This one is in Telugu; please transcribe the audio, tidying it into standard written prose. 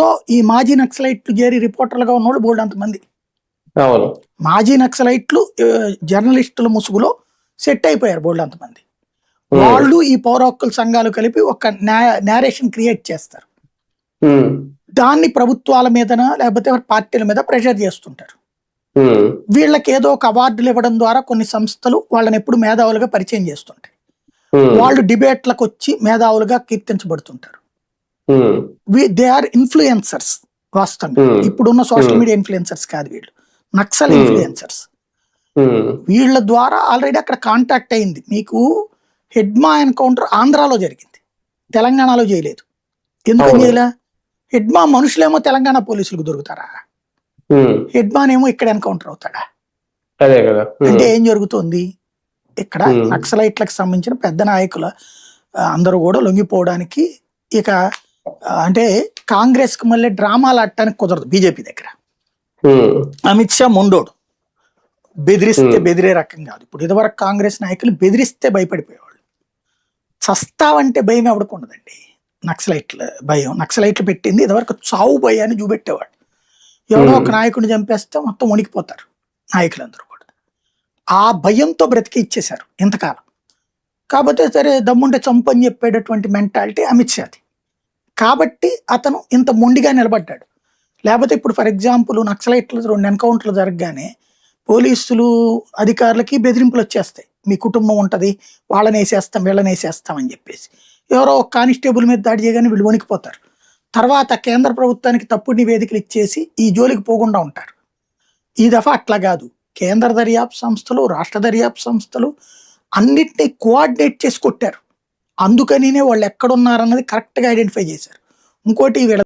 లో ఈ మాజీ నక్సలైట్లు చేరి రిపోర్టర్లుగా ఉన్నోళ్ళు బోల్డ్ అంతమంది. అవును. మాజీ నక్సలైట్లు జర్నలిస్టుల ముసుగులో సెట్ అయిపోయారు బోల్డ్ అంతమంది. ఉమ్, వాళ్ళు ఈ పౌర హక్కుల సంఘాలు కలిపి ఒక నేరేషన్ క్రియేట్ చేస్తారు. ఉమ్, దాన్ని ప్రభుత్వాల మీదన లేకపోతే పార్టీల మీద ప్రెషర్ చేస్తుంటారు. ఉమ్, వీళ్ళకి ఏదో ఒక అవార్డులు ఇవ్వడం ద్వారా కొన్ని సంస్థలు వాళ్ళని ఎప్పుడు మేధావులుగా పరిచయం చేస్తుంటాయి. ఉమ్, వాళ్ళు డిబేట్లకు వచ్చి మేధావులుగా కీర్తించబడుతుంటారు. ఉమ్, దే ఆర్ ఇన్ఫ్లుయెన్సర్స్. వాస్తవంగా ఉమ్, ఇప్పుడున్న సోషల్ ఉమ్, మీడియా ఇన్ఫ్లుయెన్సర్స్ కాదు వీళ్ళు, నక్సల్ ఉమ్, ఇన్ఫ్లుయెన్సర్స్. ఉమ్, వీళ్ళ ద్వారా ఆల్రెడీ అక్కడ కాంటాక్ట్ అయింది. మీకు హెడ్మా ఎన్కౌంటర్ ఆంధ్రాలో జరిగింది, తెలంగాణలో చేయలేదు. ఎందుకని అవును. చేయలే? హెడ్మా మనుషులేమో తెలంగాణ పోలీసులకు దొరుకుతారా? ఉమ్, హెడ్మానేమో ఇక్కడ ఎన్కౌంటర్ అవుతాడా? అదే కదా. అంటే ఏం జరుగుతుంది ఇక్కడ? ఉమ్, నక్సలైట్లకు సంబంధించిన పెద్ద నాయకుల అందరూ కూడా లొంగిపోవడానికి ఇక అంటే కాంగ్రెస్ కి మళ్ళీ డ్రామాలు ఆడటానికి కుదరదు బీజేపీ దగ్గర. ఉమ్, అమిత్ షా మొండోడు, బెదిరిస్తే ఉమ్, బెదిరే రకం కాదు. ఇప్పుడు ఇదివరకు కాంగ్రెస్ నాయకులు బెదిరిస్తే భయపడిపోయేవాళ్ళు. చస్తావంటే భయం ఎవరికి ఉండదండి. నక్సలైట్ల భయం, నక్సలైట్లు పెట్టింది ఇదివరకు చావు భయాన్ని చూపెట్టేవాడు. ఎవడో ఒక ఉమ్, నాయకుడిని చంపేస్తే మొత్తం వణికిపోతారు నాయకులందరూ కూడా. ఆ భయంతో బ్రతికి ఇచ్చేశారు ఇంతకాలం. కాకపోతే సరే దమ్ముంటే చంపు అని చెప్పేటటువంటి మెంటాలిటీ అమిత్ షాది. కాబట్టి అతను ఇంత మొండిగా నిలబడ్డాడు. లేకపోతే ఇప్పుడు ఫర్ ఎగ్జాంపుల్ నక్సలైట్లు 2 ఎన్కౌంటర్లు జరగగానే పోలీసులు అధికారులకి బెదిరింపులు వచ్చేస్తాయి. మీ కుటుంబం ఉంటుంది, వాళ్ళని వేసేస్తాం వీళ్ళని వేసేస్తాం అని చెప్పేసి. ఎవరో ఒక కానిస్టేబుల్ మీద దాడి చేయగానే వీళ్ళు వణికిపోతారు. తర్వాత కేంద్ర ప్రభుత్వానికి తప్పుడు నివేదికలు ఇచ్చేసి ఈ జోలికి పోకుండా ఉంటారు. ఈ దఫా అట్లా కాదు. కేంద్ర దర్యాప్తు సంస్థలు, రాష్ట్ర దర్యాప్తు సంస్థలు అన్నిటినీ కోఆర్డినేట్ చేసి కొట్టారు. అందుకనినే వాళ్ళు ఎక్కడున్నారన్నది కరెక్ట్గా ఐడెంటిఫై చేశారు. ఇంకోటి వీళ్ళ